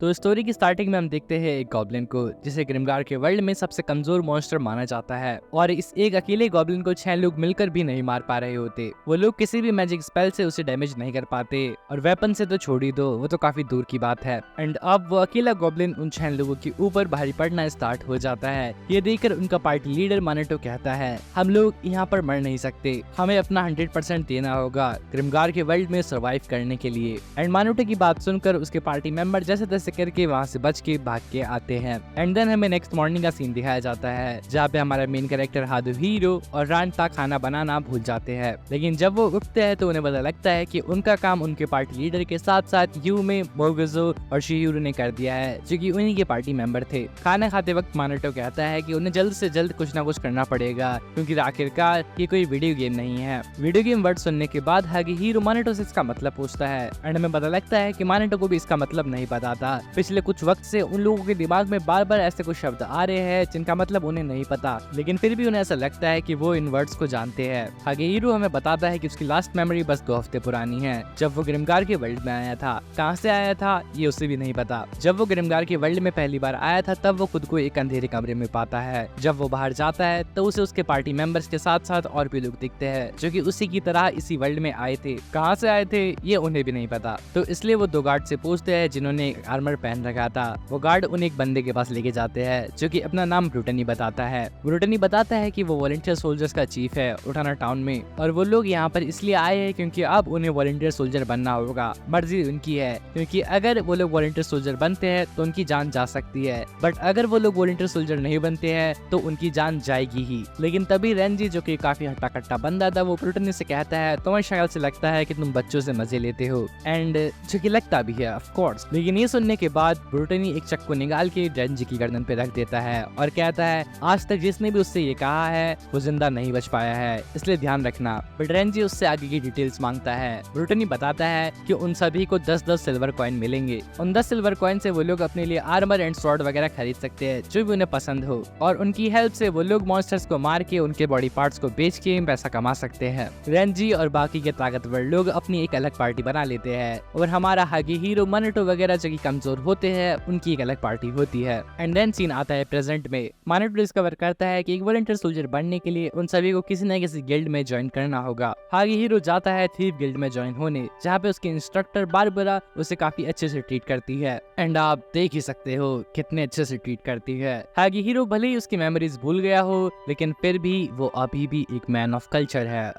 तो स्टोरी की स्टार्टिंग में हम देखते हैं एक गॉब्लिन को जिसे ग्रिमगार के वर्ल्ड में सबसे कमजोर मॉन्स्टर माना जाता है और इस एक अकेले गॉब्लिन को 6 लोग मिलकर भी नहीं मार पा रहे होते। वो लोग किसी भी मैजिक स्पेल से उसे डैमेज नहीं कर पाते और वेपन से तो छोड़ ही दो, वो तो काफी दूर की बात है। एंड अब वो अकेला गॉब्लिन उन 6 लोगों के ऊपर भारी पड़ना स्टार्ट हो जाता है। ये देखकर उनका पार्टी लीडर मानेटो कहता है, हम लोग यहाँ पर मर नहीं सकते, हमें अपना 100% देना होगा ग्रिमगार के वर्ल्ड में सर्वाइव करने के लिए। एंड मानेटो की बात सुनकर उसके पार्टी मेंबर जैसे तैसे करके वहाँ से बच के भाग के आते हैं। एंड देन हमें नेक्स्ट मॉर्निंग का सीन दिखाया जाता है जहाँ पे हमारा मेन कैरेक्टर हादुहीरो और रांता खाना बनाना भूल जाते हैं। लेकिन जब वो उठते हैं तो उन्हें पता लगता है कि उनका काम उनके पार्टी लीडर के साथ साथ यूमे, मोगुजो और शिहिरो ने कर दिया है जो कि उन्हीं के पार्टी मेंबर थे। खाना खाते वक्त मानेटो कहता है कि उन्हें जल्द से जल्द कुछ ना कुछ करना पड़ेगा क्योंकि आखिरकार ये कोई वीडियो गेम नहीं है। वीडियो गेम वर्ड सुनने के बाद हादुहीरो मानेटो से इसका मतलब पूछता है एंड हमें पता लगता है कि मानेटो को भी इसका मतलब नहीं पता था। पिछले कुछ वक्त से उन लोगों के दिमाग में बार बार ऐसे कुछ शब्द आ रहे हैं जिनका मतलब उन्हें नहीं पता, लेकिन फिर भी उन्हें ऐसा लगता है कि वो इन वर्ड्स को जानते हैं। हादुहीरो हमें बताता है कि उसकी लास्ट मेमोरी बस 2 हफ्ते पुरानी है, जब वो ग्रिमगार के वर्ल्ड में आया था। कहाँ से आया था ये उसे भी नहीं पता। जब वो ग्रिमगार के वर्ल्ड में पहली बार आया था तब वो खुद को एक अंधेरे कमरे में पाता है। जब वो बाहर जाता है तो उसे उसके पार्टी मेंबर्स के साथ साथ और भी लोग दिखते हैं जो कि उसी की तरह इसी वर्ल्ड में आए थे। कहाँ से आए थे ये उन्हें भी नहीं पता, तो इसलिए वो 2 गार्ड से पूछते हैं जिन्होंने आर्मर पहन रखा था। वो गार्ड उन्हें एक बंदे के पास लेके जाते हैं जो कि अपना नाम ब्रूटनी बताता है। ब्रूटनी बताता है कि वो वॉलंटियर सोल्जर्स का चीफ है उठाना टाउन में और वो लोग यहाँ पर इसलिए आए हैं क्योंकि अब उन्हें वॉलंटियर सोल्जर बनना होगा। मर्जी उनकी है क्योंकि अगर वो लोग वॉलंटियर सोल्जर बनते हैं तो उनकी जान जा सकती है, बट अगर वो लोग वॉलंटियर सोल्जर नहीं बनते हैं तो उनकी जान जाएगी ही। लेकिन तभी रेंजी जो कि काफी हट्टा कट्टा बंदा था वो ब्रूटनी से कहता है, तुम्हारी शक्ल से लगता है कि तुम बच्चों से मजे लेते हो, एंड जो कि लगता भी है ऑफ कोर्स। लेकिन ये सुनने के बाद ब्रूटनी एक चक्कू निकाल के रेंजी की गर्दन पे रख देता है और कहता है, आज तक जिसने भी उससे ये कहा है वो जिंदा नहीं बच पाया है, इसलिए ध्यान रखना। बट रेंजी उससे आगे की डिटेल्स मांगता है। ब्रूटनी बताता है कि उन सभी को 10-10 सिल्वर कॉइन मिलेंगे। उन 10 सिल्वर कॉइन से वो लोग अपने लिए आर्मर एंड स्वॉर्ड वगैरह खरीद सकते हैं जो भी उन्हें पसंद हो, और उनकी हेल्प से वो लोग मॉन्स्टर्स को मार के उनके बॉडी पार्ट्स को बेच के पैसा कमा सकते हैं। रेंजी और बाकी के ताकतवर लोग अपनी एक अलग पार्टी बना लेते हैं और हमारा हादुहीरो, मानेटो वगैरह जो कि कमजोर होते हैं उनकी एक अलग पार्टी होती है। एंड देन सीन आता है प्रेजेंट में। मानेटो डिस्कवर करता है कि एक वॉलंटियर सोल्जर बनने के लिए उन सभी को किसी न किसी गिल्ड में ज्वाइन करना होगा। हादुहीरो जाता है थीव गिल्ड में ज्वाइन होने, जहाँ पे उसके इंस्ट्रक्टर बारबरा उसे काफी अच्छे से ट्रीट करती है। एंड आप देख ही सकते हो कितने अच्छे से ट्रीट करती है। हादुहीरो भले ही उसकी मेमोरीज भूल गया हो लेकिन फिर भी वो अभी भी एक मैन ऑफ कल्चर है।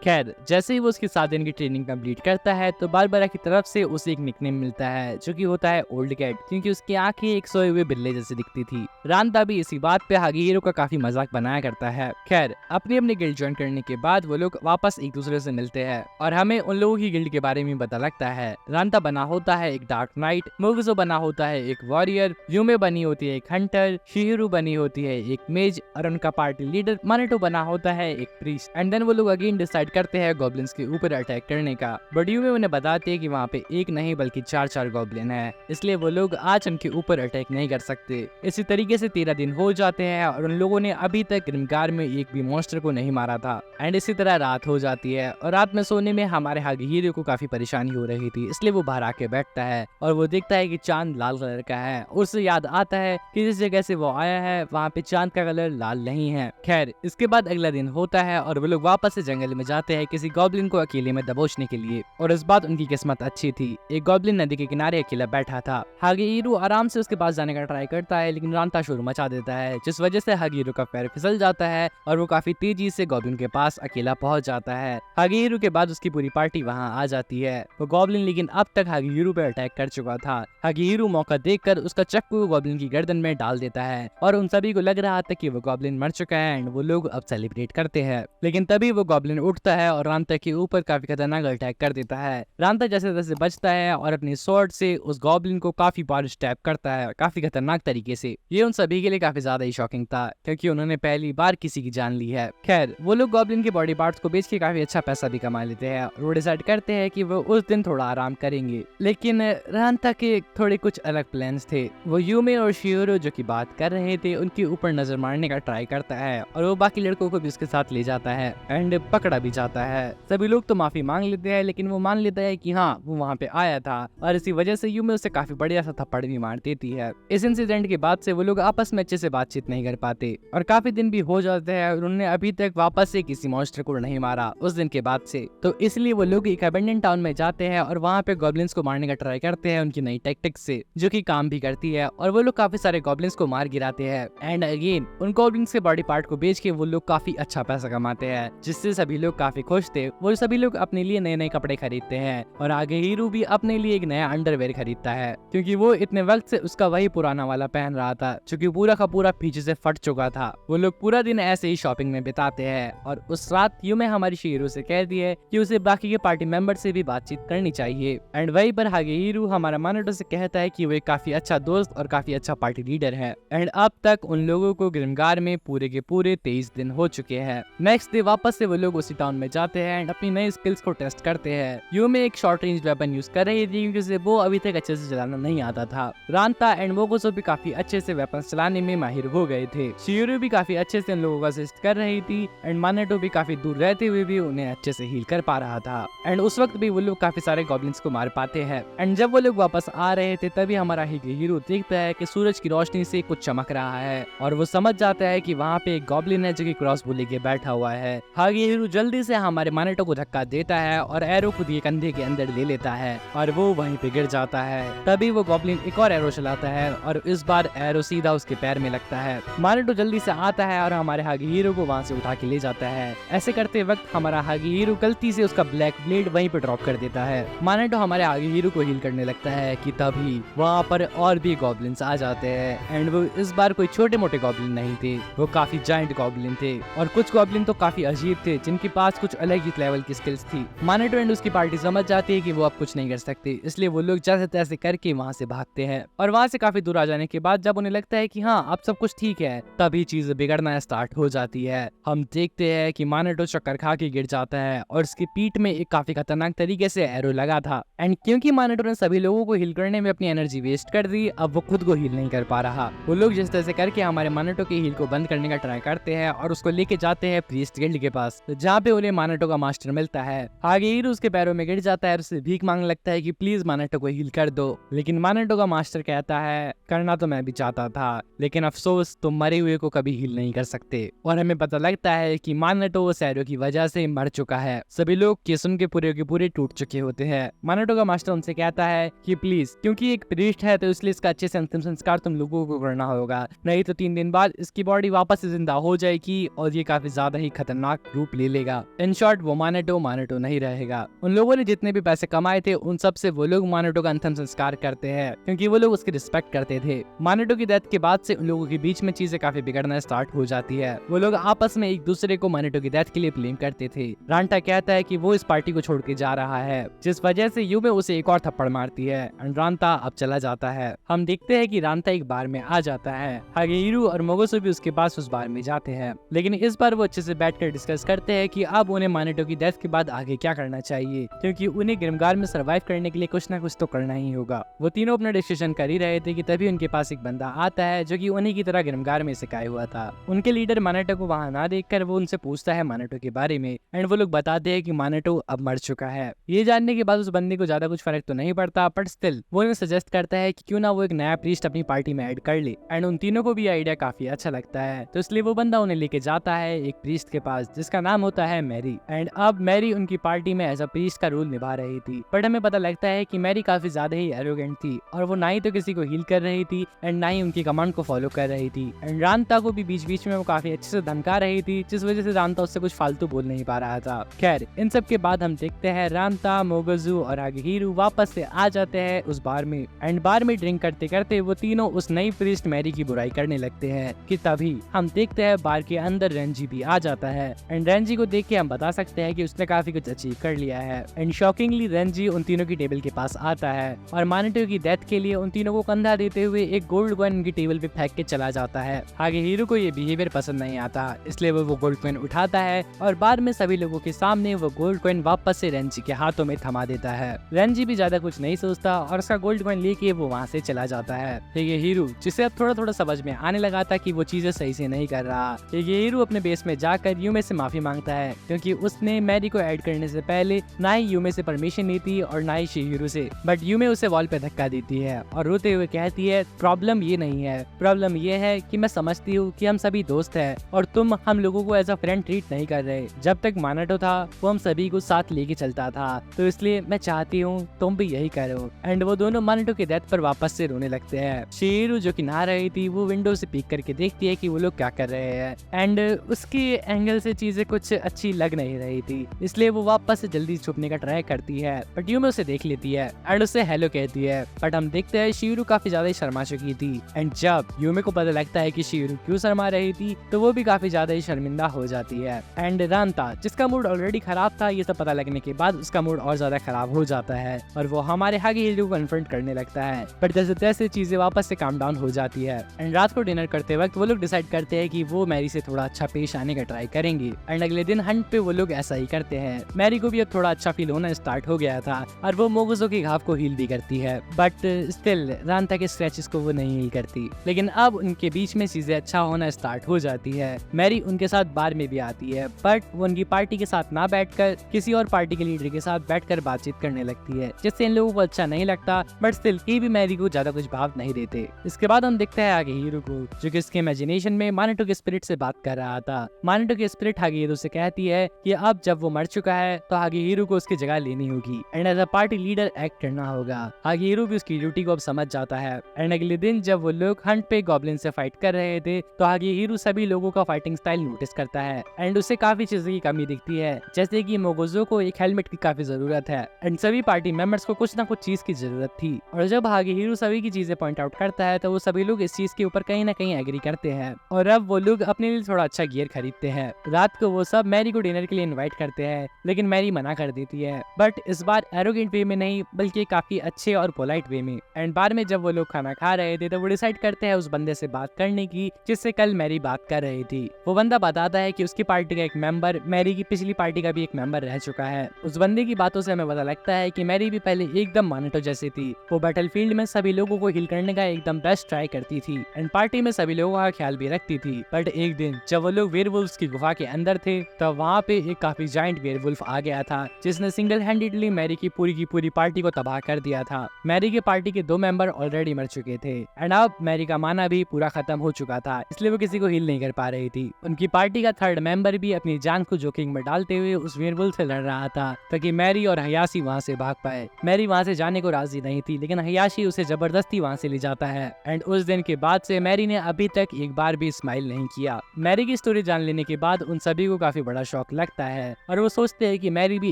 खैर, जैसे ही वो उसके 7 दिन की ट्रेनिंग कंप्लीट करता है तो बारबरा की तरफ से उसे एक निकनेम मिलता है जो कि होता है ओल्ड कैट, क्योंकि उसकी आंखें एक सोए हुए बिल्ले जैसी दिखती थी। रांता भी इसी बात पे हादुहीरो का काफी मजाक बनाया करता है। खैर, अपनी अपनी गिल्ड ज्वाइन करने के बाद वो लोग वापस एक दूसरे से मिलते हैं और हमें उन लोगों की गिल्ड के बारे में पता लगता है। रांता बना होता है एक डार्क नाइट, मोगुजो बना होता है एक वॉरियर, यूमे बनी होती है एक हंटर, शिहिरो बनी होती है एक मेज और उनका पार्टी लीडर मानेटो बना होता है एक प्रीस्ट। एंड देन वो लोग अगेन डिसाइड करते हैं गॉब्लिन्स के ऊपर अटैक करने का, बट यूमे उन्हें बताते हैं कि वहाँ पे एक नहीं बल्कि 4 गॉब्लिन है, इसलिए वो लोग आज उनके ऊपर अटैक नहीं कर सकते। इसी तरीके से 13 दिन हो जाते हैं और उन लोगों ने अभी तक ग्रिमगार में एक भी मॉन्स्टर को नहीं मारा था। एंड इसी तरह रात हो जाती है और रात में सोने में हमारे हादुहीरो को काफी परेशानी हो रही थी, इसलिए वो बाहर आके बैठता है और वो देखता है कि चांद लाल कलर का है। उससे याद आता है कि जिस जगह से वो आया है वहाँ पे चांद का कलर लाल नहीं है। खैर, इसके बाद अगला दिन होता है और वो लोग वापस से जंगल में जाते हैं किसी गॉब्लिन को अकेले में दबोचने के लिए, और इस बात उनकी किस्मत अच्छी थी। एक गॉब्लिन नदी के किनारे अकेला बैठा था। हादुहीरो आराम से उसके पास जाने का ट्राई करता है लेकिन रांता शोर मचा देता है, जिस वजह से हादुहीरो का पैर फिसल जाता है और वो काफी तेजी से गॉब्लिन के पास अकेला पहुंच जाता है। हादुहीरो के बाद उसकी पूरी पार्टी वहां आ जाती है। वो गॉब्लिन लेकिन अब तक हादुहीरो पे अटैक कर चुका था। हादुहीरो मौका देखकर उसका चक्कू गॉब्लिन की गर्दन में डाल देता है और उन सभी को लग रहा था कि वो गॉब्लिन मर चुका है एंड वो लोग अब सेलिब्रेट करते हैं। लेकिन तभी वो गॉब्लिन उठता है और रांता के ऊपर काफी खतरनाक अटैक कर देता है। रांता जैसे तैसे बचता है और अपनी स्वॉर्ड से उस गॉब्लिन को काफी बार स्टैब करता है, काफी खतरनाक तरीके से। ये उन सभी के लिए काफी ज्यादा ही शॉकिंग था क्योंकि उन्होंने पहली बार किसी की जान ली है। खैर, वो लोग गॉब्लिन के बॉडी पार्ट्स को बेच के काफी अच्छा पैसा भी कमा लेते हैं और वो डिसाइड करते हैं कि वो उस दिन थोड़ा आराम करेंगे। लेकिन रांता के थोड़े कुछ अलग प्लान्स थे। वो यूमे और शिहिरो जो की बात कर रहे थे उनके ऊपर नजर मारने का ट्राई करता है और वो बाकी लड़कों को भी उसके साथ ले जाता है एंड पकड़ा भी जाता है। सभी लोग तो माफी मांग लेते हैं लेकिन वो मान लेता है कि हाँ वो वहाँ पे आया था और इसी वजह से यूमे उसे काफी बढ़िया सा थप्पड़ भी मार देती है। इस इंसिडेंट के बाद से वो लोग आपस में अच्छे से बातचीत नहीं कर पाते और काफी दिन भी हो जाते हैं और उन्होंने अभी तक वापस से किसी मॉन्स्टर को नहीं मारा उस दिन के बाद से। तो इसलिए वो लोग एक अबेंडन टाउन में जाते हैं और वहाँ पे गॉब्लिन्स को मारने का ट्राई करते हैं उनकी नई टेक्टिक से, जो कि काम भी करती है और वो लोग काफी सारे गॉब्लिन्स को मार गिराते हैं। एंड अगेन उन गॉब्लिन्स के बॉडी पार्ट को बेच के वो लोग काफी अच्छा पैसा कमाते हैं, जिससे सभी लोग काफी खुश थे। वो सभी लोग अपने लिए नए नए कपड़े खरीदते हैं और आगे हीरू भी अपने लिए एक नया अंडरवेयर खरीदता है, क्योंकि वो इतने वक्त से उसका वही पुराना वाला पहन रहा था जो कि पूरा का पूरा पीछे से फट चुका था। वो लोग पूरा दिन ऐसे ही शॉपिंग में बिताते हैं और उस रात यूमे हमारी शिहिरो से कहती है कि उसे बाकी के पार्टी मेंबर से भी बातचीत करनी चाहिए। एंड वहीं पर हागेहिरू हमारा मानाटो से कहता है कि वो एक काफी अच्छा दोस्त और काफी अच्छा पार्टी लीडर है। एंड अब तक उन लोगों को ग्रिमगार में पूरे के पूरे 23 दिन हो चुके हैं। नेक्स्ट डे वापस से वो लोग उसी टाउन में जाते हैं एंड अपनी नई स्किल्स को टेस्ट करते हैं। यूमे एक शॉर्ट रेंज वेपन यूज कर रही थी क्योंकि उसे वो अभी तक अच्छे से चलाना नहीं आता था। रांता एंड मोगोसो भी काफी अच्छे से वेपन चलाने में माहिर हो गए थे। शिहिरो भी काफी अच्छे से उन लोगों का असिस्ट कर रही थी एंड मानाटो भी काफी दूर रहते हुए भी उन्हें अच्छे से हील कर पा रहा था। एंड उस वक्त भी वो लोग काफी सारे गॉब्लिन्स को मार पाते हैं। एंड जब वो लोग वापस आ रहे थे तभी हमारा हीरो देखता है कि सूरज की रोशनी से कुछ चमक रहा है और वो समझ जाता है कि वहाँ पे एक गॉब्लिन है जो कि क्रॉस बो लेके बैठा हुआ है। हीरो जल्दी से हमारे मानाटो को धक्का देता है और एरो खुद के कंधे के अंदर ले लेता है और वो वहीं पे गिर जाता है। तभी वो गॉब्लिन एक और एरो चलाता है और इस बार एरो सीधा उसके पैर में लगता है। मानाटो जल्दी से आता है और हमारे हीरो को वहाँ से उठा के ले जाता है। ऐसे करते वक्त हमारा हीरो गलती से उसका ब्लैक ब्लेड वहीं पे ड्रॉप कर देता है। मानाटो हमारे हीरो को हील करने लगता है कि तभी वहाँ पर और भी गॉब्लिन्स आ जाते हैं। एंड वो इस बार कोई छोटे मोटे गॉब्लिन नहीं थे, वो काफी जायंट गॉब्लिन थे और कुछ गॉब्लिन तो काफी अजीब थे जिनके पास कुछ अलग ही लेवल की स्किल्स थी। मानाटो एंड उसकी पार्टी समझ जाती है कि वो अब कुछ नहीं कर सकते, इसलिए वो लोग जैसे तैसे करके वहाँ से भागते हैं। और वहाँ से काफी दूर आ जाने के बाद जब उन्हें लगता है कि हाँ अब सब कुछ ठीक है, तभी चीजें बिगड़ना स्टार्ट हो जाती है। हम देखते हैं कि मानाटो चक्कर खा के गिर जाता है और उसकी पीठ में एक काफी खतरनाक तरीके से एरो लगा था। एंड क्योंकि मानाटो ने सभी लोगों को हील करने में अपनी एनर्जी वेस्ट कर दी, अब वो खुद को हील नहीं कर पा रहा। वो लोग जिस तरह से करके हमारे मानाटो की हील को बंद करने का ट्राई करते हैं और उसको लेके जाते हैं प्रीस्ट गिल्ड के पास, जहाँ पे उन्हें मानाटो का मास्टर मिलता है। हागेहिरो उसके पैरों में गिर जाता है और उससे भीख मांगने लगता है कि प्लीज मानाटो को हील कर दो। लेकिन मानाटो का मास्टर कहता है करना तो मैं भी चाहता था, लेकिन अफसोस तुम मरे हुए को कभी हील नहीं कर सकते। और हमें पता लगता है कि मानाटो उस एरो की वजह से मर चुका है। सभी लोग ये सुन के पूरे टूट चुके होते हैं। मानाटो का मास्टर उनसे कहता है कि प्लीज क्योंकि एक प्रीस्ट है तो इसलिए इसका अच्छे से अंतिम संस्कार तुम लोगों को करना होगा, नहीं तो 3 दिन बाद इसकी बॉडी वापस से जिंदा हो जाएगी और ये काफी ज्यादा ही खतरनाक रूप ले लेगा। इन शॉर्ट वो मानाटो नहीं रहेगा। उन लोगों ने जितने भी पैसे कमाए थे उन सब से वो लोग मानाटो का अंतिम संस्कार करते हैं क्योंकि वो लोग उसकी रिस्पेक्ट करते थे। मानाटो की डेथ के बाद से उन लोगों के बीच में चीजें काफी बिगड़ना स्टार्ट हो जाती है। वो लोग आपस में एक दूसरे को मानाटो की डेथ के लिए ब्लेम करते थे। रांटा कहता है कि वो इस पार्टी को छोड़ के जा रहा है, जिस वजह से यूमे उसे एक और थप्पड़ मारती है और रांता अब चला जाता है। हम देखते हैं कि रांता एक बार में आ जाता है। हागेहिरो और मोगोसो भी उसके पास उस बार में जाते हैं, लेकिन इस बार वो अच्छे से बैठकर डिस्कस करते हैं कि अब उन्हें मानाटो की डेथ के बाद आगे क्या करना चाहिए, क्योंकि उन्हें ग्रिमगार में सर्वाइव करने के लिए कुछ ना कुछ तो करना ही होगा। वो तीनों अपना डिस्कशन कर ही रहे थे कि तभी उनके पास एक बंदा आता है जो कि उन्हीं की तरह ग्रिमगार में सिखाया हुआ था। उनके लीडर मानाटो को वहाँ ना देखकर वो उनसे पूछता है मानाटो के बारे में एंड वो लोग बताते हैं कि मानाटो अब मर चुका है। ये जानने के बाद उस बंदे को ज्यादा कुछ फर्क तो नहीं पड़ता, बट स्टिल वो उन्हें सजेस्ट करता है कि क्यों ना वो एक नया प्रीस्ट अपनी पार्टी में ऐड कर ले। एंड उन तीनों को भी आइडिया काफी अच्छा लगता है, तो इसलिए वो बंदा उन्हें लेके जाता है एक प्रीस्ट के पास जिसका नाम होता है मैरी। एंड अब मैरी उनकी पार्टी में एज अ प्रीस्ट का रोल निभा रही थी, बट हमें पता लगता है कि मैरी काफी ज्यादा ही एरोगेंट थी और वो ना ही तो किसी को हील कर रही थी एंड ना ही उनकी कमांड को फॉलो कर रही थी। एंड रांता को भी बीच बीच में वो काफी अच्छे से धमका रही थी, जिस वजह से रांता उससे कुछ फालतू बोल नहीं पा रहा था। खैर इन सब के बाद हम देखते हैं रांता, मोगोजू और हागेहिरो वापस से आ जाते हैं उस बार में। एंड बार में ड्रिंक करते करते वो तीनों उस नई प्रीस्ट मैरी की बुराई करने लगते हैं कि तभी हम देखते हैं बार के अंदर रेंजी भी आ जाता है। एंड रेंजी को देख के हम बता सकते हैं कि उसने काफी कुछ अचीव कर लिया है। एंड शॉकिंगली रेंजी उन तीनों की टेबल के पास आता है और मानाटो की डेथ के लिए उन तीनों को कंधा देते हुए एक गोल्ड कॉइन उनकी टेबल पे फेंक के चला जाता है। हागेहिरो को ये बिहेवियर पसंद नहीं आता, इसलिए वो गोल्ड कॉइन उठाता है और बाद में सभी लोगों के सामने वो गोल्ड कॉइन वापस से रेंजी के हाथों में थमा देता है। रेंजी भी ज्यादा कुछ नहीं सोचता और उसका गोल्ड कॉइन लेके वो वहाँ से चला जाता है। ये हीरो जिसे अब थोड़ा थोड़ा समझ में आने लगा था कि वो चीजें सही से नहीं कर रहा, ये हीरो अपने बेस में जाकर यूमे से माफी मांगता है क्योंकि उसने मैरी को ऐड करने से पहले ना ही यूमे से परमिशन ली थी और ना ही शिहिरो से, बट यूमे उसे वॉल पे धक्का देती है और रोते हुए कहती है प्रॉब्लम ये नहीं है, प्रॉब्लम ये है कि मैं समझती हूँ कि हम सभी दोस्त हैं और तुम हम लोगों को एज अ फ्रेंड ट्रीट नहीं कर रहे। जब तक मानाटो था वो हम सभी को साथ लेके चलता था, तो इसलिए मैं चाहती हूँ तुम भी यही करो। एंड वो दोनों मानाटो की डेथ पर वापस से रोने लगते हैं। शिहिरो जो कि नहा रही थी वो विंडो से पीक करके देखती है कि वो लोग क्या कर रहे हैं एंड उसके एंगल से चीजें कुछ अच्छी लग नहीं रही थी, इसलिए वो वापस से जल्दी छुपने का ट्राई करती है। बट यूमे उसे देख लेती है एंड उससे हेलो कहती है। बट हम देखते हैं शिहिरो काफी ज्यादा शर्मा चुकी थी एंड जब यूमे को पता लगता है कि शिहिरो क्यों शर्मा रही थी तो वो भी काफी ज्यादा ही शर्मिंदा हो जाती है। एंड रांता जिसका मूड ऑलरेडी खराब था, ये सब पता लगने के बाद उसका मूड और ज्यादा खराब हो जाता है और वो हमारे हागेहीरो को कन्फ्रंट करने लगता है। बट जैसे तैसे चीजें वापस से काम डाउन हो जाती है एंड रात को डिनर करते वक्त वो लोग डिसाइड करते हैं कि वो मैरी से थोड़ा अच्छा पेश आने का ट्राई करेंगे एंड अगले दिन हंट पे वो लोग ऐसा ही करते हैं। मैरी को भी अब थोड़ा अच्छा फील होना स्टार्ट हो गया था और वो मोगुजो के घाव को हील भी करती है, बट स्टिल रांता के स्क्रैचेस को वो नहीं हील करती। लेकिन अब उनके बीच में चीजें अच्छा होना स्टार्ट हो जाती है। मैरी उनके साथ बार में भी आती है बट वो उनकी पार्टी के साथ ना बैठकर किसी और पार्टी के लीडर के साथ बैठकर बातचीत करने लगती है, जिससे इन लोगों को अच्छा नहीं लगता। बट स्टिल ये भी मैरी को ज्यादा कुछ भाव नहीं देते। इसके बाद हम देखते हैं हागेहीरो को जो कि उसके इमेजिनेशन में मानाटो के स्पिरिट से बात कर रहा था। मानाटो की स्पिरिट हागेहीरो से कहती है कि अब जब वो मर चुका है तो हागेहीरो को उसकी जगह लेनी होगी and as a party leader act करना होगा। हागेहीरो भी उसकी ड्यूटी को अब समझ जाता है एंड अगले दिन जब वो लोग हंट पे गॉब्लिन से फाइट कर रहे थे तो हागेहीरो सभी लोगों का फाइटिंग स्टाइल नोटिस करता है एंड उसे काफी चीजों की कमी दिखती है, जैसे कि मोगोजो को एक हेलमेट की काफी जरूरत है एंड सभी पार्टी मेंबर्स को कुछ ना कुछ चीज की जरूरत थी। और जब हागेहीरो सभी की चीजें पॉइंट आउट करता है तो वो सभी लोग इस चीज के ऊपर कहीं ना कहीं एग्री करते हैं और अब वो लोग अपने लिए थोड़ा अच्छा गियर खरीदते हैं। रात को वो सब मैरी को डिनर के लिए इनवाइट करते हैं लेकिन मैरी मना कर देती है, बट इस बार एरोगेंट वे में नहीं बल्कि काफी अच्छे और पोलाइट वे में। एंड बार में जब वो लोग खाना खा रहे थे तो वो डिसाइड करते हैं उस बंदे से बात करने की जिससे कल मैरी बात कर रही थी। वो बंदा बताता है कि उसकी पार्टी का एक मेंबर मैरी की पिछली पार्टी का भी एक मेंबर रह चुका है। उस बंदे की बातों से हमें पता लगता है कि मैरी भी पहले एकदम मानाटो जैसी थी। वो बैटलफील्ड में सभी लोगों को हील करने का एकदम बेस्ट ट्राई करती थी एंड पार्टी में सभी लोगों का ख्याल भी रखती थी। बट एक दिन जब वो लोग वेयरवुल्फ्स की गुफा के अंदर थे तब वहाँ पे एक काफी जायंट वेयरवुल्फ आ गया था जिसने सिंगल हैंडेडली मैरी की पूरी पार्टी को तबाह कर दिया था। मैरी के पार्टी के 2 मेंबर ऑलरेडी मर चुके थे एंड अब मैरी का माना भी पूरा खत्म हो चुका था, इसलिए वो किसी को हील नहीं कर पा रही थी। उनकी पार्टी का 3rd मेंबर भी अपनी जान को जोखिम में डालते हुए उस वेयरवुल्फ से लड़ रहा था ताकि मैरी और हयाशी वहाँ से भाग पाए। मैरी वहाँ से जाने को राजी नहीं थी लेकिन हयाशी उसे जबरदस्ती वहाँ से ले जाता है एंड उस दिन के बाद से मैरी ने अभी तक एक बार भी स्माइल नहीं किया। मैरी की स्टोरी जान लेने के बाद उन सभी को काफी बड़ा शौक लगता है और वो सोचते हैं कि मैरी भी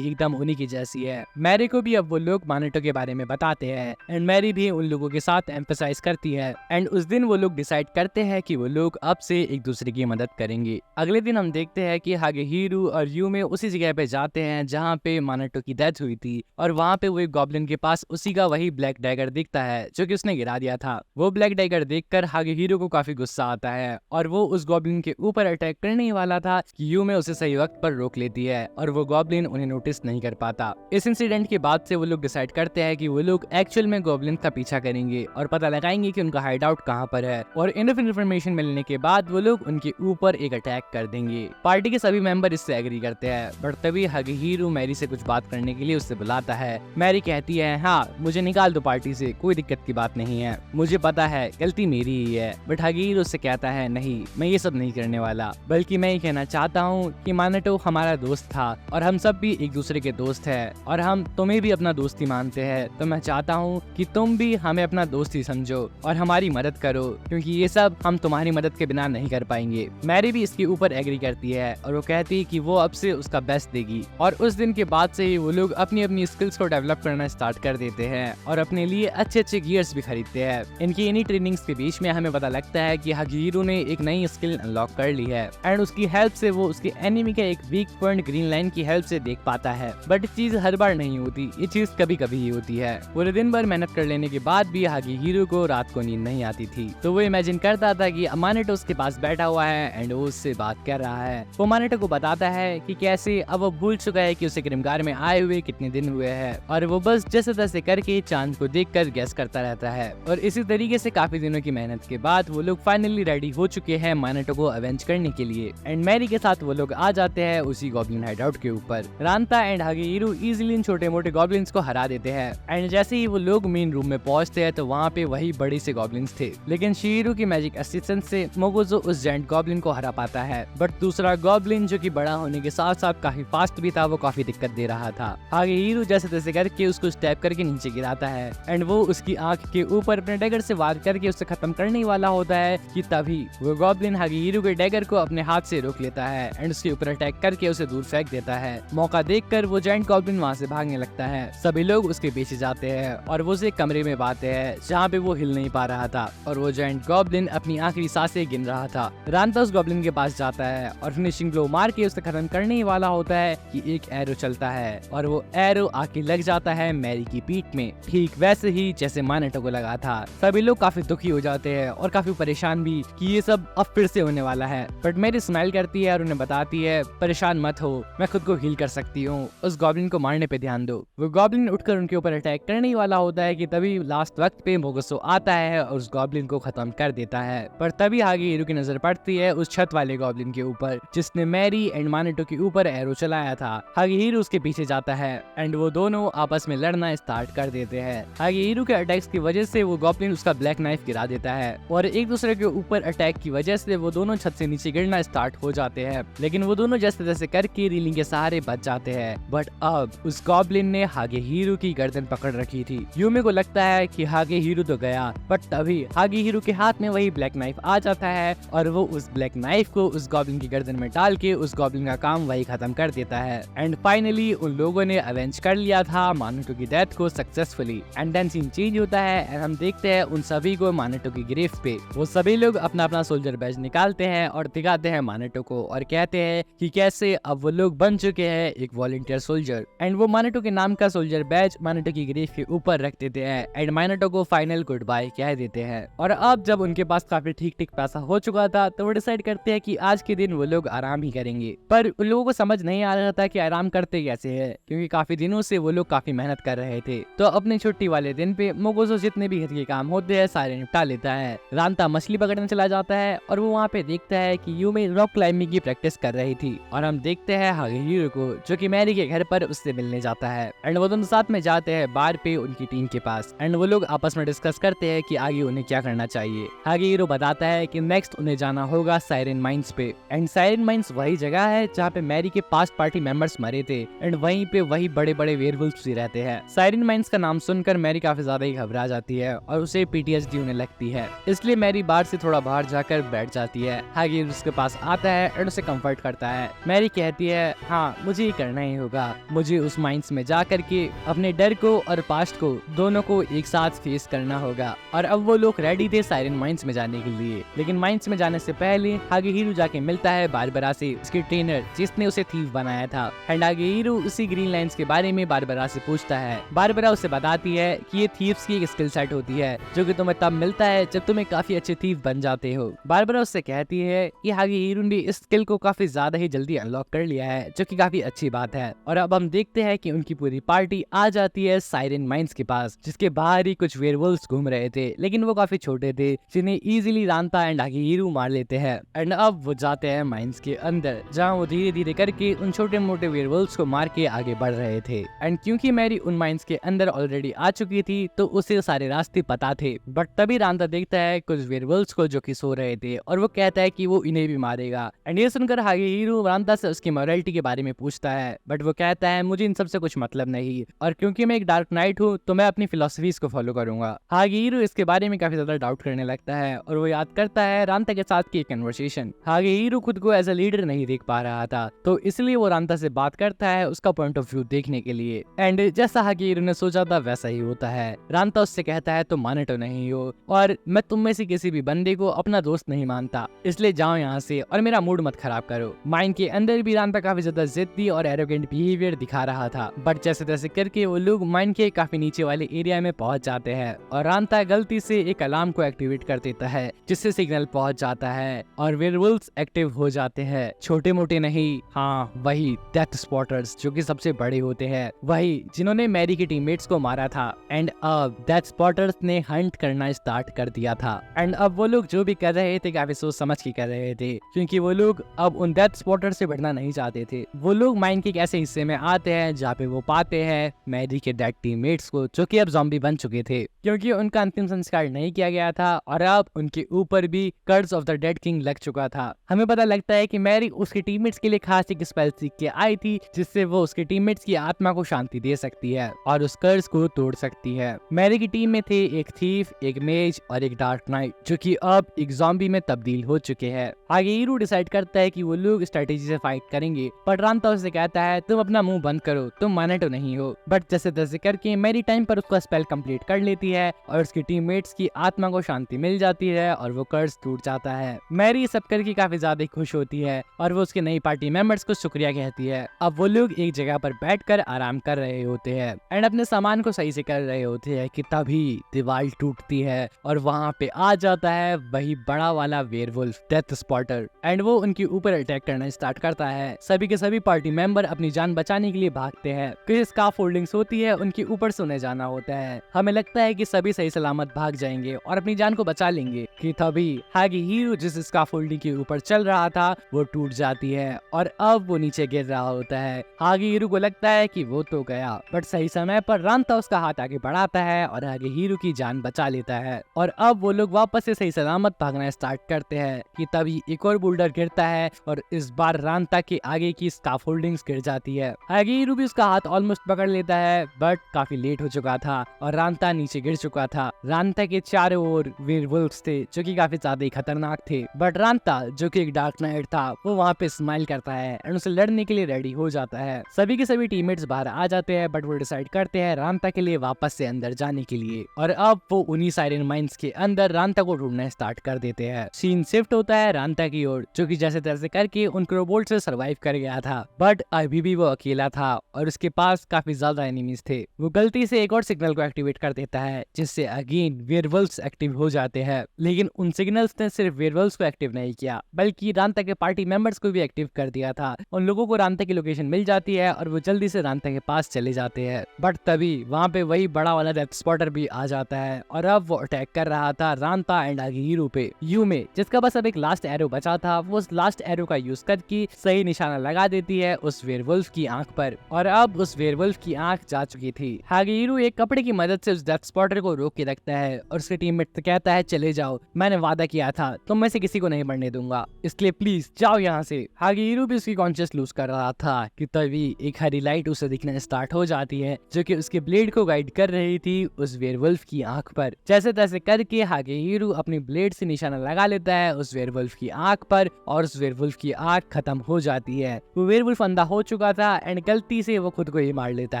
एकदम उन्हीं की जैसी है। मैरी को भी अब वो लोग मानाटो के बारे में बताते हैं एंड मैरी भी उन लोगों के साथ एम्फसाइज करती है एंड उस दिन वो लोग डिसाइड करते हैं कि वो लोग अब से एक दूसरे की मदद करेंगे। अगले दिन हम देखते हैं कि हागेहीरो और यूमे उसी जगह पे जाते हैं जहाँ पे मानाटो की डेथ हुई थी और वहाँ पे वो एक गॉब्लिन के पास उसी का वही ब्लैक डैगर दिखता है जो कि उसने गिरा दिया था। वो ब्लैक डैगर देखकर हागेहीरो को काफी गुस्सा आता है और वो उस गॉब्लिन के ऊपर अटैक करने ही वाला था कि यूमे उसे सही वक्त पर रोक लेती है और वो गॉब्लिन उन्हें नोटिस नहीं कर पाता। इस इंसिडेंट के बाद से वो लोग डिसाइड करते हैं कि वो लोग एक्चुअल में गॉब्लिन का पीछा करेंगे और पता लगाएंगे कि उनका हाइड आउट कहाँ पर है और इनफ इन्फॉर्मेशन मिलने के बाद वो लोग उनके ऊपर एक अटैक कर देंगे। पार्टी के सभी मेंबर इससे एग्री करते हैं बट तभी हागेहीरो मैरी से कुछ बात करने के लिए उससे बुलाता है। मैरी कहती है हाँ मुझे निकाल दो पार्टी से, कोई दिक्कत की बात नहीं है, मुझे पता है गलती मेरी ही है। बट हागेहीरो उससे कहता है नहीं मैं ये सब नहीं करने वाला, बल्कि मैं ये कहना चाहता हूँ कि मानाटो हमारा दोस्त था और हम सब भी एक दूसरे के दोस्त है और हम तुम्हें भी अपना दोस्ती मानते हैं, तो मैं चाहता हूँ कि तुम भी हमें अपना दोस्त ही समझो और हमारी मदद करो क्योंकि ये सब हम तुम्हारी मदद के बिना नहीं कर पाएंगे। मैरी भी इसके ऊपर एग्री करती है और वो कहती है कि वो अब से उसका बेस्ट देगी और उस दिन के बाद से ही वो लोग अपनी अपनी स्किल्स को डेवलप करना स्टार्ट कर देते हैं और अपने लिए अच्छे अच्छे गियर्स भी खरीदते हैं। इनकी इन्हीं ट्रेनिंग्स के बीच में हमें पता लगता है कि हागेहीरो ने एक नई स्किल अनलॉक कर ली है एंड उसकी हेल्प से वो उसके एनिमी का एक वीक पॉइंट ग्रीन लाइन की हेल्प से देख पाता है। बट चीज हर बार नहीं होती, ये चीज कभी कभी ही होती है। पूरे दिन भर मेहनत कर लेने के बाद भी हागेहीरो को रात को नींद नहीं आती थी, तो वो इमेजिन करता था कि मानाटो उसके पास बैठा हुआ है एंड वो उससे बात कर रहा है। वो मानाटो को बताता है कि कैसे अब वो भूल चुका है कि उसे ग्रिमगार में आए हुए कितने दिन हुए हैं और वो बस जैसे तैसे करके चांद को देखकर गैस करता रहता है। और इसी तरीके से काफी दिनों की मेहनत के बाद वो लोग फाइनली रेडी हो चुके हैं मानाटो को अवेंज करने के लिए एंड मैरी के साथ वो लोग आ जाते हैं उसी गॉब्लिन हाइडआउट के ऊपर। रांता एंड हागेहीरो इजीली इन छोटे मोटे गॉब्लिन्स को हरा देते हैं एंड जैसे ही वो लोग मेन रूम में पहुंचते हैं तो वहाँ पे वही बड़े से गॉब्लिन्स थे, लेकिन शिहिरो की मैजिक असिस्टेंस से मोगोजो उस जायंट गॉब्लिन को हरा पाता है। बट दूसरा गॉब्लिन जो कि बड़ा होने के साथ साथ काफी फास्ट भी था, वो काफी दिक्कत दे रहा था। हागेहीरो जैसे तैसे करके उसको स्टैप करके नीचे गिराता है एंड वो उसकी आंख के ऊपर अपने डैगर से वार करके उसे खत्म करने वाला होता है कि तभी वो गॉब्लिन हागेहीरो के डैगर को अपने हाथ से रोक लेता है एंड उसके ऊपर अटैक करके उसे दूर फेंक देता है। मौका देखकर वो जायंट गॉब्लिन वहाँ से भागने लगता है। सभी लोग उसके पीछे जाते हैं और वो उसे कमरे में पाते हैं जहाँ पे वो हिल नहीं पा रहा था और वो जायंट गॉब्लिन अपनी आखिरी सांसें गिन रहा था। रांता उस गॉब्लिन के पास जाता है और फिनिशिंग ब्लो मार के उसे खत्म करने ही वाला होता है कि एक एरो चलता है और वो एरो आके लग जाता है मैरी की पीठ में, ठीक वैसे ही जैसे मानेटो को लगा था। सभी लोग काफी दुखी हो जाते हैं और काफी परेशान भी कि ये सब अब फिर से होने वाला है। बट मैरी स्माइल करती है और उन्हें बताती है परेशान मत हो, मैं खुद को हील कर सकती हूँ, उस गॉब्लिन को मारने पे ध्यान दो। वो गॉब्लिन उठकर उनके ऊपर अटैक करने ही वाला होता है कि तभी लास्ट वक्त पे मोगोसो आता है और उस गॉब्लिन को खत्म कर देता है। पर तभी हागेहीरो की नजर पड़ती है उस छत वाले गॉब्लिन के ऊपर जिसने मैरी एंड मानेटो के ऊपर एरो चलाया था। हागेहीरो उसके पीछे जाता है एंड वो दोनों आपस में लड़ना स्टार्ट कर देते हैं। हागेहीरो के अटैक्स की वजह से वो गॉब्लिन उसका ब्लैक नाइफ गिरा देता है और एक दूसरे के ऊपर अटैक की वजह से वो दोनों छत से नीचे गिरना स्टार्ट हो जाते हैं, लेकिन वो दोनों जैसे तैसे करके रीलिंग के सहारे बच जाते हैं। बट अब उस गॉब्लिन ने हागेहीरो की गर्दन पकड़ रखी थी। यूमे को लगता है कि हागेहीरो तो गया, बट तभी हागेहीरो के हाथ में वही ब्लैक नाइफ आ जाता है और वो उस ब्लैक नाइफ को उस गॉब्लिन की गर्दन में डाल के उस गॉब्लिन का काम वही खत्म कर देता है। एंड फाइनली उन लोगों ने अवेंज कर लिया था मानेटो की डेथ को successfully. And then scene change होता है एंड हम देखते हैं उन सभी को मानेटो की ग्रेव पे। वो सभी लोग अपना अपना सोल्जर बैज निकालते हैं और दिखाते हैं मानेटो को और कहते हैं कि कैसे अब वो लोग बन चुके हैं एक वॉलंटियर सोल्जर। एंड वो मानेटो के नाम का सोल्जर बैज मानेटो की ग्रेव के ऊपर रख देते हैं एंड मानेटो को फाइनल गुड बाय कह देते हैं। और अब जब उनके पास काफी ठीक ठीक पैसा हो चुका था तो वो डिसाइड करते हैं कि आज के दिन वो लोग आराम ही करेंगे। पर उन लोगों को समझ नहीं आ रहा था कि आराम करते कैसे है, क्योंकि काफी दिनों से वो लोग काफी मेहनत कर रहे थे। तो अपने छुट्टी वाले दिन पे मोगोजो जितने भी घर के काम होते हैं सारे निपटा लेता है। रांता मछली पकड़ने चला जाता है और वो वहाँ पे देखता है कि यूमे रॉक क्लाइंबिंग की प्रैक्टिस कर रही थी और हम देखते हैं हागेहीरो को जो कि मैरी के घर पर उससे मिलने जाता है। एंड वो दोनों साथ में जाते हैं बार पे उनकी टीम के पास एंड वो लोग आपस में डिस्कस करते हैं कि आगे उन्हें क्या करना चाहिए। हागेहीरो बताता है कि नेक्स्ट उन्हें जाना होगा साइरन माइंस पे एंड साइरन माइंस वही जगह है जहाँ पे मैरी के पास्ट पार्टी मेंबर्स मरे थे एंड वहीं पे वही बड़े बड़े वेयरवुल्फ्स भी रहते हैं। साइरन माइंस का नाम सुनकर मैरी काफी ज्यादा ही घबरा जाती है और उसे पीटीएसडी होने लगती है, इसलिए मैरी बार से थोड़ा बाहर जाकर बैठ जाती है। हागेहीरो उसके पास आता है और उसे कंफर्ट करता है। मैरी कहती है हाँ मुझे ये करना ही होगा, मुझे उस माइंस में जा करके अपने डर को और पास्ट को दोनों को एक साथ फेस करना होगा। और अब वो लोग रेडी थे साइरन माइंस में जाने के लिए, लेकिन माइंस में जाने से पहले हागेहीरो जाके मिलता है बारबरा से, उसके ट्रेनर जिसने उसे थीफ बनाया था। एंड हागेहीरो उसी ग्रीन लाइन्स के बारे में बारबरा से पूछता है। बारबरा उसे बताती है कि ये थीव्स की एक स्किल सेट होती है जो कि तुम्हें तब मिलता है जब तुम्हें काफी अच्छे थीफ बन जाते हो। बारबरा उससे कहती है कि हागेहीरो ने इस स्किल को काफी ज्यादा ही जल्दी अनलॉक कर लिया है, जो कि काफी अच्छी बात है। और अब हम देखते हैं कि उनकी पूरी पार्टी आ जाती है साइरन माइंस के पास, जिसके बाहर ही कुछ वेयरवुल्व्स घूम रहे थे, लेकिन वो काफी छोटे थे जिन्हें इजीली रांता एंड हागेहीरो मार लेते हैं। एंड अब वो जाते हैं माइंस के अंदर, जहाँ वो धीरे धीरे करके उन छोटे मोटे वेयरवुल्व्स को मार के आगे बढ़ रहे थे। एंड क्योंकि मैरी उन माइंस के अंदर ऑलरेडी आ चुकी थी तो उसे सारे रास्ते पता थे। बट तभी रांता देखता है कुछ वेयरवुल्व्स को जो कि सो रहे थे और वो कहता है कि वो इन्हें भी मारेगा। एंड ये सुनकर हागेहीरो रांता से उसकी मॉरलिटी के बारे में पूछता है, बट वो कहता है मुझे इन सब से कुछ मतलब नहीं और क्योंकि मैं एक डार्क नाइट हूँ तो मैं अपनी फिलोसफीज को फॉलो करूंगा। हागेहीरो इसके बारे में काफी ज्यादा डाउट करने लगता है और वो याद करता है रांता के साथ की कन्वर्सेशन। हागेहीरो खुद को एज अ लीडर नहीं देख पा रहा था तो इसलिए वो रांता से बात करता है उसका पॉइंट ऑफ व्यू देखने के लिए। एंड जैसा हागेहीरो ने सोचा था वैसा ही होता है। रांता उससे कहता है तुम मानेटो नहीं हो और मैं तुम में से किसी भी बंदे को अपना दोस्त नहीं मानता, इसलिए जाओ यहाँ से और मेरा मूड मत खराब करो। माइंड के अंदर भी रांता काफी ज्यादा जिद्दी और एरोगेंट बिहेवियर दिखा रहा था, बट जैसे तैसे करके वो लोग माइंड के काफी नीचे वाले एरिया में पहुंच जाते हैं और रांता गलती से एक अलार्म को एक्टिवेट कर देता है जिससे सिग्नल पहुंच जाता है और वेयरवुल्व्स एक्टिव हो जाते हैं। छोटे मोटे नहीं, हाँ वही डेथ स्पॉटर्स जो कि सबसे बड़े होते हैं, वही जिन्होंने मैरी के टीममेट्स को मारा था। एंड अब डेथ स्पॉटर्स ने हंट करना स्टार्ट कर दिया था। एंड अब वो लोग जो भी कर रहे थे काफी सोच समझ के कर रहे थे, क्योंकि वो लोग अब उन डेथ स्पॉटर्स से भिड़ना नहीं चाहते थे। वो लोग माइन के एक ऐसे हिस्से में आते हैं जहाँ पे वो पाते हैं मैरी के डेड टीममेट्स टीममेट्स को जो कि अब ज़ॉम्बी बन चुके थे, क्योंकि उनका अंतिम संस्कार नहीं किया गया था और अब उनके ऊपर भी curse of the dead king लग चुका था। हमें पता लगता है कि मैरी उसके टीममेट्स के लिए खास एक स्पेल सीख के आई थी जिससे वो उसके टीममेट्स की आत्मा को शांति दे सकती है और उस कर्स को तोड़ सकती है। मैरी की टीम में थे एक थीफ, एक मेज और एक डार्क नाइट जो कि अब एक ज़ॉम्बी में तब्दील हो चुके हैं। आगे हीरो डिसाइड करता है कि वो लोग स्ट्रेटेजी से फाइट करेंगे, पर रांता उसे कहता है तुम अपना मुंह बंद करो, तुम माने तो नहीं हो। बट जैसे तैसे करके मैरी टाइम पर उसका स्पेल कंप्लीट कर लेती है और उसकी टीममेट्स की आत्मा को शांति मिल जाती है और वो कर्स टूट जाता है। मैरी सब करके काफी ज्यादा खुश होती है और वो उसके नई पार्टी मेंबर्स को शुक्रिया कहती है। अब वो लोग एक जगह पर बैठकर आराम कर रहे होते हैं एंड अपने सामान को सही से कर रहे होते हैं कि तभी दीवार टूटती है और वहाँ पे आ जाता है वही बड़ा वाला वेयरवुल्फ डेथ स्पॉटर एंड वो उनके ऊपर अटैक करना स्टार्ट करता है। सभी के सभी पार्टी मेंबर अपनी जान बचाने के लिए भागते हैं। कुछ स्काफ होल्डिंग्स होती है, उनके ऊपर सोने जाना होता है। हमें लगता है कि सभी सही सलामत भाग जाएंगे और अपनी जान को बचा लेंगे कि तभी हागी हीरो जिस स्काफ होल्डिंग के ऊपर चल रहा था वो टूट जाती है और अब वो नीचे गिर रहा होता है। हागी हीरो को लगता है कि वो तो गया, बट सही समय पर रांता उसका हाथ आगे बढ़ाता है और हागी हीरो की जान बचा लेता है और अब वो लोग वापस से सही सलामत भागना स्टार्ट करते हैं कि तभी एक और बोल्डर गिरता है और इस बार रांता के आगे की स्काफ होल्डिंग्स गिर जाती है। हागी हीरो भी उसका हाथ ऑलमोस्ट पकड़ लेता है बट काफी लेट हो चुका था और रांता नीचे गिर चुका था। रांता के चारों ओर वेयरवुल्व्स थे जो कि काफी ज्यादा खतरनाक थे, बट रांता जो कि एक डार्क नाइट था वो वहाँ पे स्माइल करता है एंड उसे लड़ने के लिए रेडी हो जाता है। सभी के सभी टीममेट्स बाहर आ जाते हैं बट वो डिसाइड करते हैं रांता के लिए वापस से अंदर जाने के लिए और अब वो उन्हीं साइरन माइंस के अंदर रांता को ढूंढना स्टार्ट कर देते हैं। सीन शिफ्ट होता है रांता की ओर जो कि जैसे तैसे करके उन क्रोबोल्ट से सरवाइव कर गया था, बट अभी भी वो अकेला था और उसके पास काफी ज्यादा एनिमीज थे। वो गलती से एक और सिग्नल को एक्टिवेट कर देता है जिससे अगेन वेयरवुल्व्स एक्टिव हो जाते हैं, लेकिन उन सिग्नल्स ने सिर्फ वेयरवुल्व्स को एक्टिव नहीं किया बल्कि रांता के पार्टी मेंबर्स को भी एक्टिव कर दिया था। उन लोगों को रांता की लोकेशन मिल जाती है और वो जल्दी से रांता के पास चले जाते हैं, बट तभी वहाँ पे वही बड़ा वाला डेथ स्पॉटर भी आ जाता है और अब वो अटैक कर रहा था रांता एंड आगे हीरो पे। यू में जिसका बस अब एक लास्ट एरो बचा था वो उस लास्ट एरो का यूज करके सही निशाना लगा देती है उस वेयरवुल्फ की आंख पर और अब उस वेयरवुल्फ की आंख जा चुकी थी। हागे हीरो एक कपड़े की मदद से उस डेथ स्पॉटर को रोक के रखता है और उसके टीममेट से कहता है चले जाओ, मैंने वादा किया था तुम में से किसी को नहीं बढ़ने दूंगा, इसलिए प्लीज जाओ यहाँ से। हागे हीरो भी उसकी कॉन्शियस लूज कर रहा था कि तभी एक हरी लाइट उसे दिखना स्टार्ट हो जाती है जो कि उसके ब्लेड को गाइड कर रही थी उस वेयरवुल्फ की आंख पर। जैसे तैसे करके हागे हीरो अपनी ब्लेड से निशाना लगा लेता है उस वेयरवुल्फ की आंख पर और उस वेयरवुल्फ की आंख खत्म हो जाती है। वो वेयरवुल्फ अंधा हो चुका था एंड गलती से वो खुद को ही मार लेता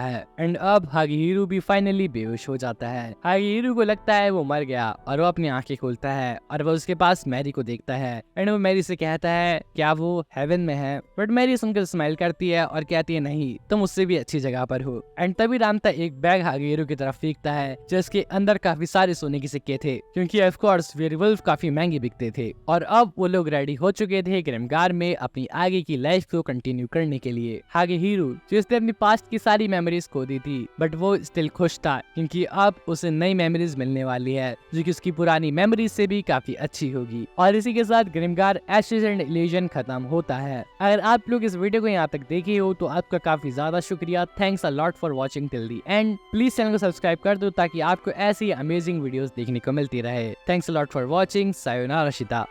है एंड अब हागे हीरो भी फाइनली बेहोश हो जाता है। हागे हीरो को लगता है वो मर गया और वो अपनी आंखें खोलता है और वो उसके पास मैरी को देखता है एंड वो मैरी से कहता है क्या वो हेवन में है, बट मैरी सुनकर स्माइल करती है और कहती है नहीं तुम उससे भी अच्छी जगह पर हो। एंड तभी रांता एक बैग हागे हीरो की तरफ फेंकता है जिसके अंदर काफी सारे सोने के सिक्के थे क्योंकि ऑफ कोर्स वेयरवुल्फ काफी महंगे बिकते थे और अब वो लोग रेडी हो चुके थे ग्रिमगार में अपनी आगे की लाइफ को कंटिन्यू करने के लिए। हागे हीरो जिसने अपनी पास्ट की सारी मेमोरीज खो दी थी बट वो स्टिल खुश था क्योंकि अब उसे नई मेमोरीज मिलने वाली है जो कि उसकी पुरानी मेमोरीज से भी काफी अच्छी होगी। और इसी के साथ ग्रिमगार एशेज एंड इल्यूजन खत्म होता है। अगर आप लोग इस वीडियो को यहाँ तक देखे हो तो आपका काफी ज्यादा शुक्रिया। Thanks a lot for watching till the end. Please channel को सब्सक्राइब कर दो ताकि आपको ऐसी अमेजिंग वीडियोस देखने को मिलती रहे। Thanks a lot for watching. सायोनारा शिता।